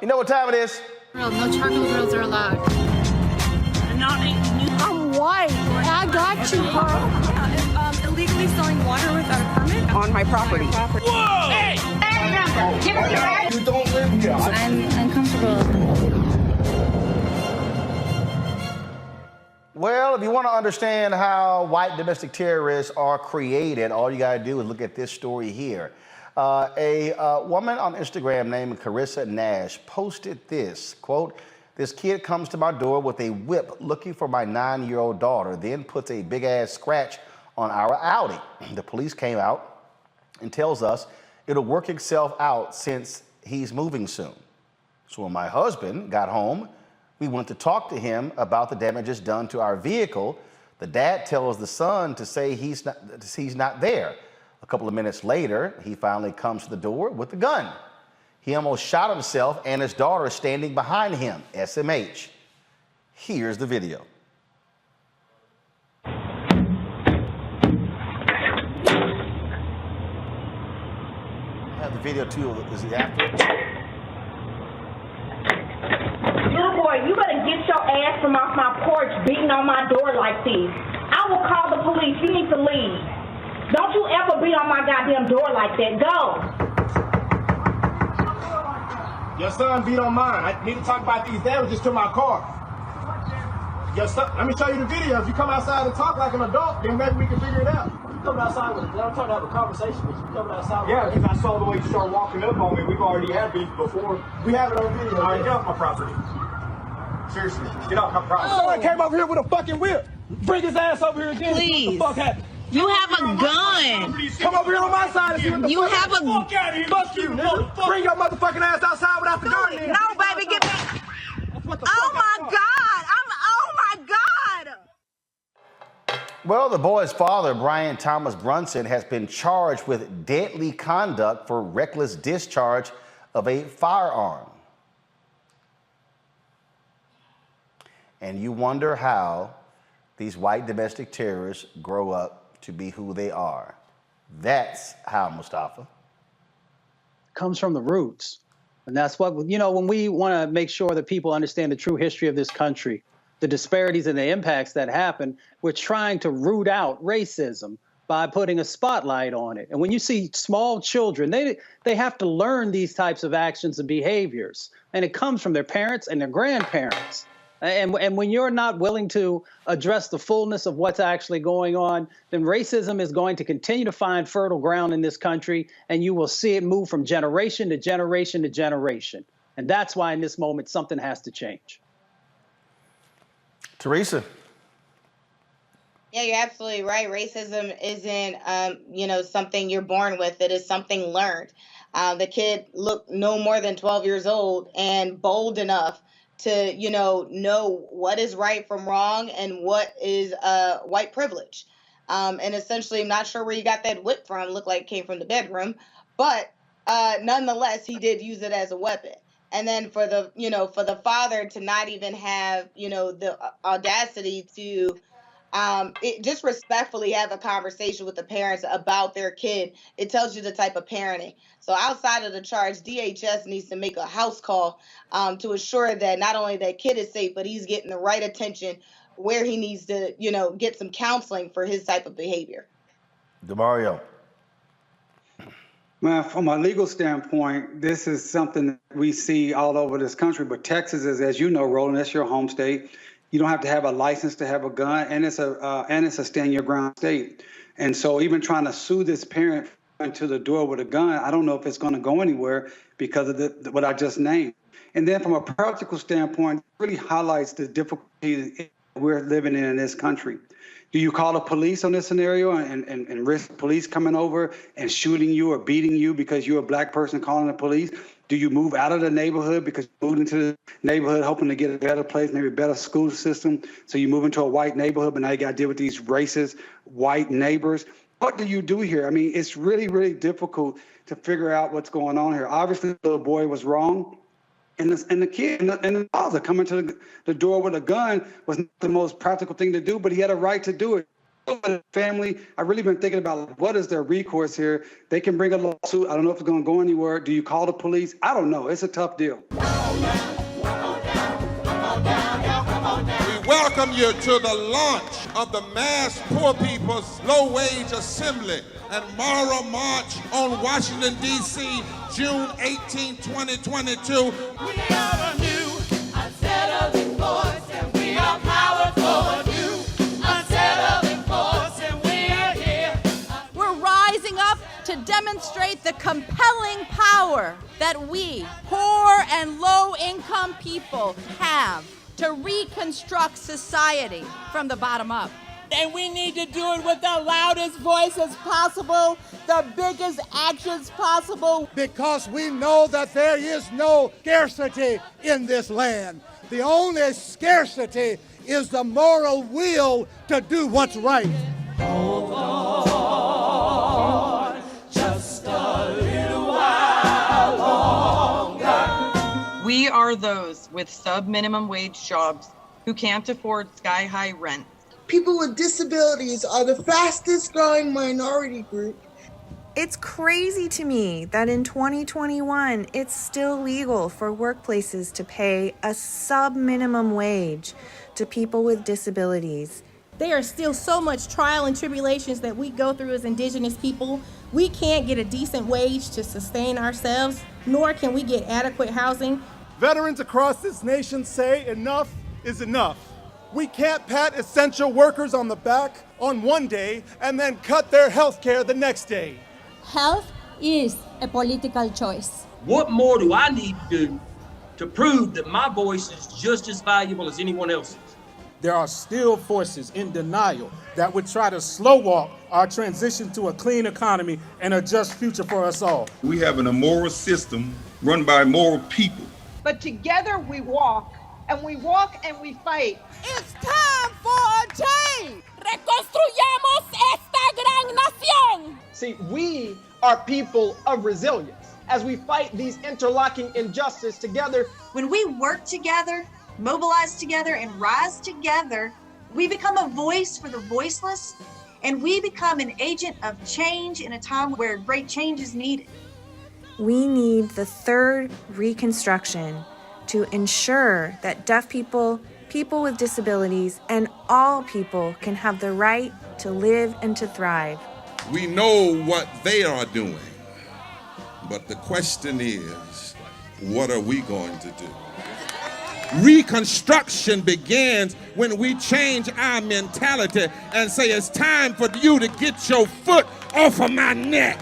You know what time it is? No charcoal grills are allowed. I'm white. I got you, bro. Illegally selling water without a permit on my property. Whoa! Hey! Give us your right. You don't live here. I'm uncomfortable. Well, if you want to understand how white domestic terrorists are created, all you got to do is look at this story here. A woman on Instagram named Carissa Nash posted this, quote, "This kid comes to my door with a whip looking for my 9-year-old daughter, then puts a big-ass scratch on our Audi. The police came out and tells us it'll work itself out since he's moving soon. So when my husband got home, we went to talk to him about the damages done to our vehicle. The dad tells the son to say he's not there. A couple of minutes later, he finally comes to the door with a gun. He almost shot himself and his daughter standing behind him, SMH. Here's the video. I have the video too. Is it after it? Little boy, you better get your ass from off my porch beating on my door like this. I will call the police. You need to leave. Don't you ever beat on my goddamn door like that. Go. Your son beat on mine. I need to talk about these damages to my car. Your son, let me show you the video. If you come outside and talk like an adult, then maybe we can figure it out. You coming outside with it. I'm trying to have a conversation with you. You coming outside with Yeah, because I saw the way you started walking up on me. We've already had beef before. We have it on video. All right, get off my property. Seriously, get off my property. Someone came over here with a fucking whip. Bring his ass over here again. Please. What the fuck happened? You have a gun. Come over here on my side and see what the You fuck have a fuck out of here. Fuck you, nigga. Bring your motherfucking ass outside without the gun in. No, baby, get back. Oh my God. Oh my God. Well, the boy's father, Bryan Thomas Brunson, has been charged with deadly conduct for reckless discharge of a firearm. And you wonder how these white domestic terrorists grow up to be who they are. That's how, Mustafa. Comes from the roots. And that's what, you know, when we want to make sure that people understand the true history of this country, the disparities and the impacts that happen, we're trying to root out racism by putting a spotlight on it. And when you see small children, they have to learn these types of actions and behaviors. And it comes from their parents and their grandparents. And when you're not willing to address the fullness of what's actually going on, then racism is going to continue to find fertile ground in this country, and you will see it move from generation to generation to generation. And that's why in this moment, something has to change. Teresa. Yeah, you're absolutely right. Racism isn't, something you're born with. It is something learned. The kid looked no more than 12 years old and bold enough to, know what is right from wrong and what is white privilege. And essentially, I'm not sure where you got that whip from. Looked like it came from the bedroom. But nonetheless, he did use it as a weapon. And then for the father to not even have, the audacity to just respectfully have a conversation with the parents about their kid, it tells you the type of parenting. So outside of the charge, DHS needs to make a house call to assure that not only that kid is safe, but he's getting the right attention where he needs to, get some counseling for his type of behavior. DeMario. Well, from a legal standpoint, this is something that we see all over this country. But Texas is, as you know, Roland, that's your home state. You don't have to have a license to have a gun, and it's a stand your ground state. And so even trying to sue this parent into the door with a gun, I don't know if it's going to go anywhere because of what I just named. And then from a practical standpoint, it really highlights the difficulty we're living in this country. Do you call the police on this scenario and risk police coming over and shooting you or beating you because you're a black person calling the police? Do you move out of the neighborhood because you moved into the neighborhood hoping to get a better place, maybe a better school system? So you move into a white neighborhood, but now you got to deal with these racist white neighbors. What do you do here? I mean, it's really, really difficult to figure out what's going on here. Obviously, the little boy was wrong. And the kid and the father coming to the door with a gun was not the most practical thing to do, but he had a right to do it. Family, I've really been thinking about what is their recourse here. They can bring a lawsuit. I don't know if it's going to go anywhere. Do you call the police? I don't know. It's a tough deal. We welcome you to the launch of the Mass Poor People's Low Wage Assembly and Moral March on Washington, D.C., June 18, 2022. We are a new, unsettling force, and we are powerful. A new, unsettling force, and we are here. We're rising up to demonstrate the compelling power that we, poor and low-income people, have to reconstruct society from the bottom up. And we need to do it with the loudest voices possible, the biggest actions possible. Because we know that there is no scarcity in this land. The only scarcity is the moral will to do what's right. Hold on, just a little while longer. We are those with sub-minimum wage jobs who can't afford sky-high rent. People with disabilities are the fastest growing minority group. It's crazy to me that in 2021, it's still legal for workplaces to pay a sub-minimum wage to people with disabilities. There are still so much trial and tribulations that we go through as Indigenous people. We can't get a decent wage to sustain ourselves, nor can we get adequate housing. Veterans across this nation say enough is enough. We can't pat essential workers on the back on one day and then cut their health care the next day. Health is a political choice. What more do I need to do to prove that my voice is just as valuable as anyone else's? There are still forces in denial that would try to slow walk our transition to a clean economy and a just future for us all. We have an immoral system run by immoral people. But together we walk, and we walk and we fight. It's time for a change. Reconstruyamos esta gran nación. See, we are people of resilience. As we fight these interlocking injustices together, when we work together, mobilize together, and rise together, we become a voice for the voiceless, and we become an agent of change in a time where great change is needed. We need the third reconstruction to ensure that deaf people, people with disabilities, and all people can have the right to live and to thrive. We know what they are doing, but the question is, what are we going to do? Reconstruction begins when we change our mentality and say it's time for you to get your foot off of my neck.